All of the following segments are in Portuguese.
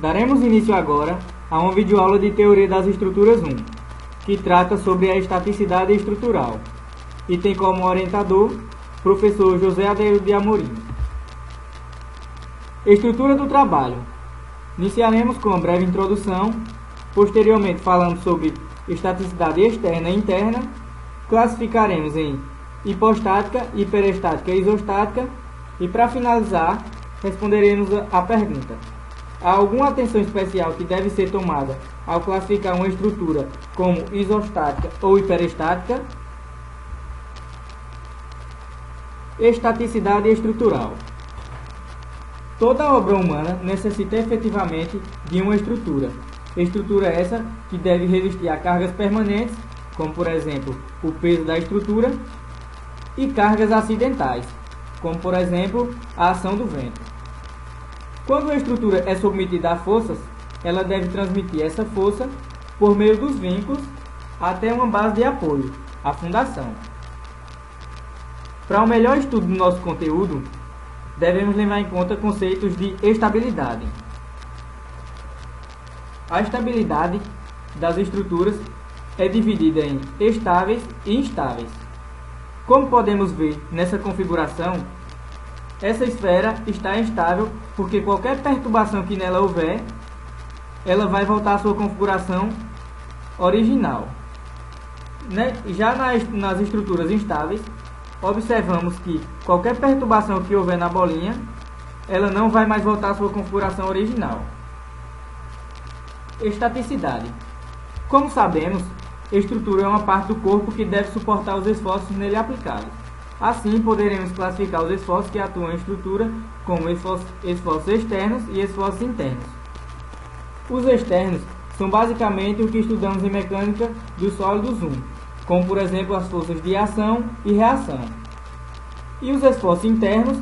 Daremos início agora a uma videoaula de Teoria das Estruturas 1, que trata sobre a estaticidade estrutural, e tem como orientador o professor José Adeildo de Amorim. Estrutura do trabalho. Iniciaremos com uma breve introdução, posteriormente falando sobre estaticidade externa e interna, classificaremos em hipostática, hiperestática e isostática, e para finalizar, responderemos a pergunta: há alguma atenção especial que deve ser tomada ao classificar uma estrutura como isostática ou hiperestática? Estaticidade estrutural. Toda obra humana necessita efetivamente de uma estrutura. Estrutura essa que deve resistir a cargas permanentes, como por exemplo o peso da estrutura, e cargas acidentais, como por exemplo a ação do vento. Quando a estrutura é submetida a forças, ela deve transmitir essa força por meio dos vínculos até uma base de apoio, a fundação. Para o melhor estudo do nosso conteúdo, devemos levar em conta conceitos de estabilidade. A estabilidade das estruturas é dividida em estáveis e instáveis. Como podemos ver nessa configuração, essa esfera está instável porque qualquer perturbação que nela houver, ela vai voltar à sua configuração original. Já nas estruturas instáveis, observamos que qualquer perturbação que houver na bolinha, ela não vai mais voltar à sua configuração original. Estaticidade. Como sabemos, a estrutura é uma parte do corpo que deve suportar os esforços nele aplicados. Assim, poderemos classificar os esforços que atuam em estrutura como esforços externos e esforços internos. Os externos são basicamente o que estudamos em mecânica dos sólidos 1, como por exemplo as forças de ação e reação. E os esforços internos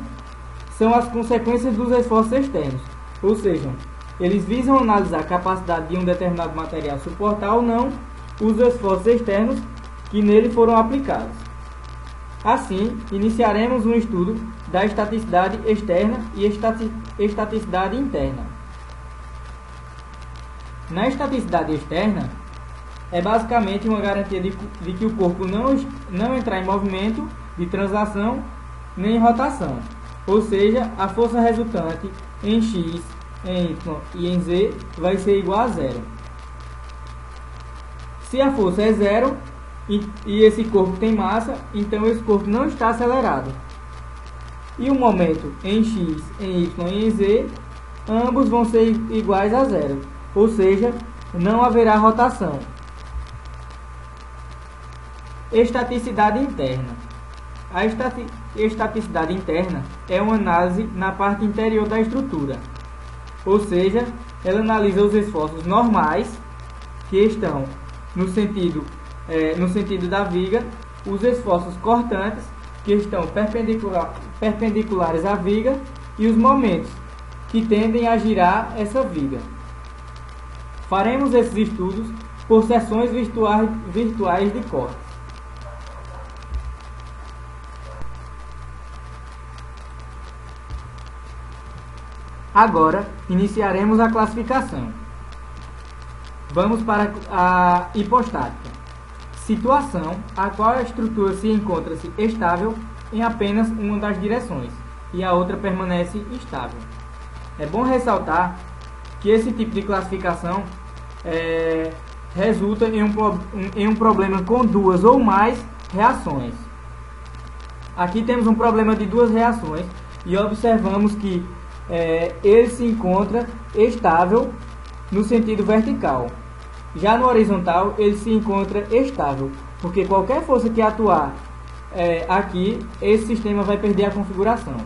são as consequências dos esforços externos, ou seja, eles visam analisar a capacidade de um determinado material suportar ou não os esforços externos que nele foram aplicados. Assim, iniciaremos um estudo da estaticidade externa e estaticidade interna. Na estaticidade externa, é basicamente uma garantia de que o corpo não entrar em movimento de translação nem em rotação, ou seja, a força resultante em x, em y e em z vai ser igual a zero. Se a força é zero e esse corpo tem massa, então esse corpo não está acelerado. E o momento em x, em y e em z, ambos vão ser iguais a zero, ou seja, não haverá rotação. Estaticidade interna. A estaticidade interna é uma análise na parte interior da estrutura, ou seja, ela analisa os esforços normais que estão no sentido da viga, os esforços cortantes que estão perpendiculares à viga e os momentos que tendem a girar essa viga. Faremos esses estudos por sessões virtuais de corte. Agora, iniciaremos a classificação. Vamos para a hipostática. Situação a qual a estrutura se encontra-se estável em apenas uma das direções e a outra permanece estável. É bom ressaltar que esse tipo de classificação resulta em um problema com duas ou mais reações. Aqui temos um problema de duas reações e observamos que ele se encontra estável no sentido vertical. Já no horizontal, ele se encontra estável, porque qualquer força que atuar aqui, esse sistema vai perder a configuração.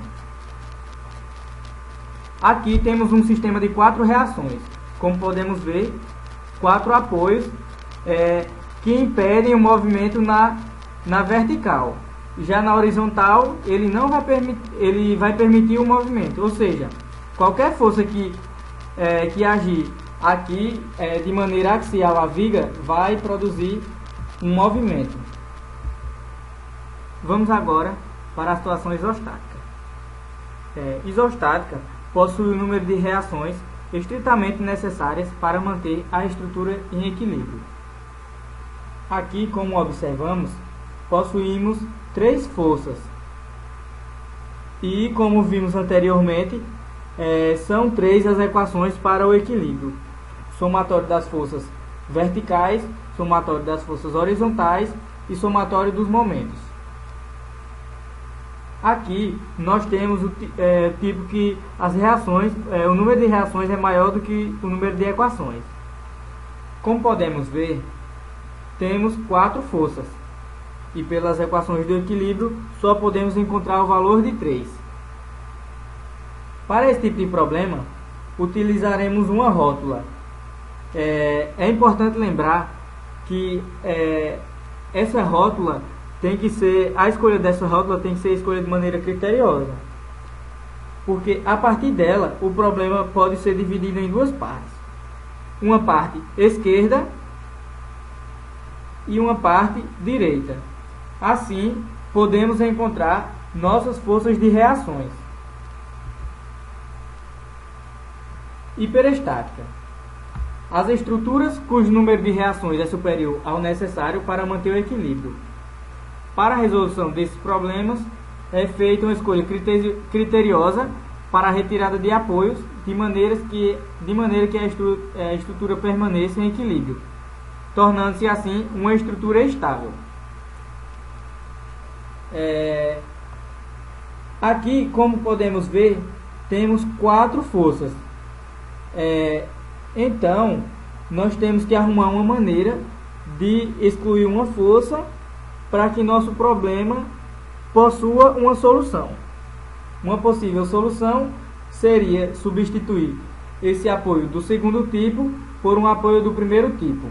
Aqui temos um sistema de 4 reações. Como podemos ver, 4 apoios que impedem o movimento na vertical. Já na horizontal, ele vai permitir o movimento, ou seja, qualquer força que agir aqui de maneira axial à viga vai produzir um movimento. Vamos agora para a situação isostática. Isostática possui um número de reações estritamente necessárias para manter a estrutura em equilíbrio. Aqui, como observamos, possuímos 3 forças e, como vimos anteriormente, são 3 as equações para o equilíbrio: somatório das forças verticais, somatório das forças horizontais e somatório dos momentos. Aqui nós temos o tipo que as reações, o número de reações é maior do que o número de equações. Como podemos ver, temos 4 forças e pelas equações do equilíbrio só podemos encontrar o valor de 3. Para esse tipo de problema, utilizaremos uma rótula. É importante lembrar que essa rótula a escolha dessa rótula tem que ser escolhida de maneira criteriosa, porque a partir dela o problema pode ser dividido em 2 partes: uma parte esquerda e uma parte direita. Assim, podemos encontrar nossas forças de reações. Hiperestática: as estruturas cujo número de reações é superior ao necessário para manter o equilíbrio. Para a resolução desses problemas, é feita uma escolha criteriosa para a retirada de apoios, de maneira que a estrutura permaneça em equilíbrio, tornando-se assim uma estrutura estável. Aqui, como podemos ver, temos 4 forças. Então, nós temos que arrumar uma maneira de excluir uma força para que nosso problema possua uma solução. Uma possível solução seria substituir esse apoio do segundo tipo por um apoio do primeiro tipo.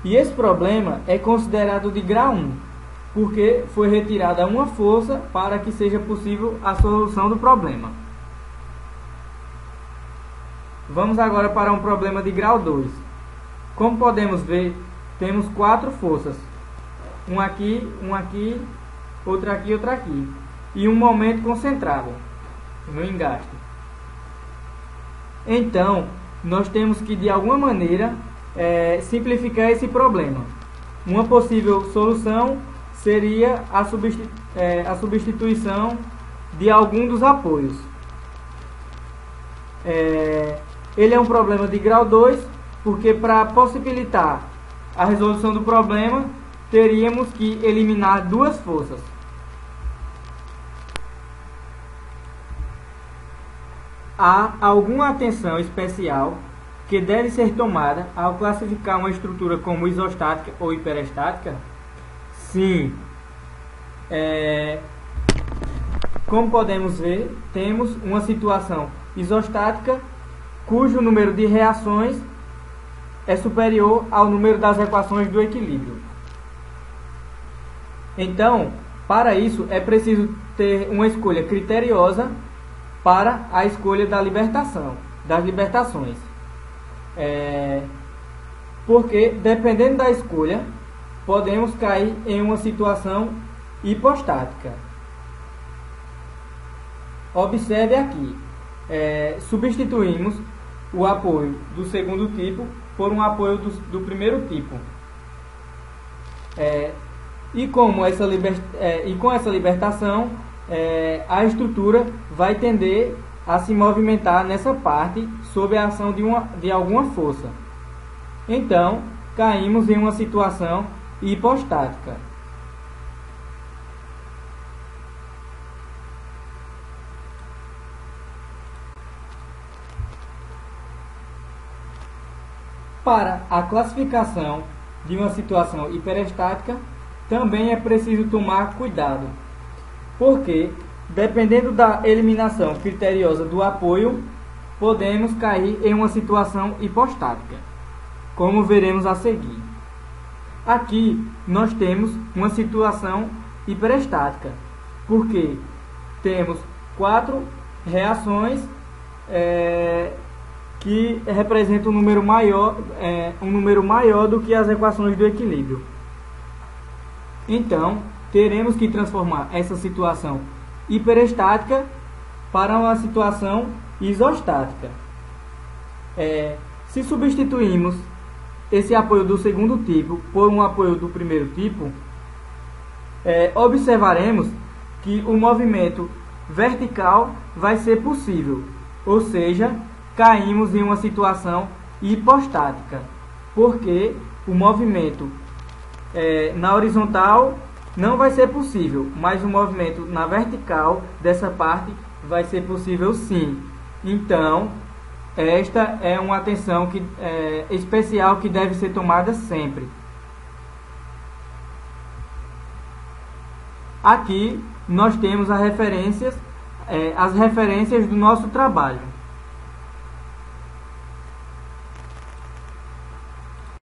E esse problema é considerado de grau 1, porque foi retirada uma força para que seja possível a solução do problema. Vamos agora para um problema de grau 2. Como podemos ver, temos 4 forças, uma aqui, outra aqui, e um momento concentrado no engaste. Então, nós temos que, de alguma maneira, simplificar esse problema. Uma possível solução seria a substituição de algum dos apoios. Ele é um problema de grau 2, porque para possibilitar a resolução do problema, teríamos que eliminar 2 forças. Há alguma atenção especial que deve ser tomada ao classificar uma estrutura como isostática ou hiperestática? Sim. Como podemos ver, temos uma situação isostática cujo número de reações é superior ao número das equações do equilíbrio. Então, para isso, é preciso ter uma escolha criteriosa para a escolha das libertações. Porque, dependendo da escolha, podemos cair em uma situação hipostática. Observe aqui, substituímos o apoio do segundo tipo por um apoio do primeiro tipo. E com essa libertação, a estrutura vai tender a se movimentar nessa parte sob a ação de alguma força. Então, caímos em uma situação hipostática. Para a classificação de uma situação hiperestática, também é preciso tomar cuidado, porque, dependendo da eliminação criteriosa do apoio, podemos cair em uma situação hipostática, como veremos a seguir. Aqui nós temos uma situação hiperestática, porque temos 4 reações que representam um número maior do que as equações do equilíbrio. Então, teremos que transformar essa situação hiperestática para uma situação isostática. Se substituirmos esse apoio do segundo tipo por um apoio do primeiro tipo, observaremos que o movimento vertical vai ser possível, ou seja, caímos em uma situação hipostática, porque o movimento na horizontal não vai ser possível, mas o movimento na vertical dessa parte vai ser possível sim. Então, esta é uma atenção especial que deve ser tomada sempre. Aqui nós temos as referências do nosso trabalho.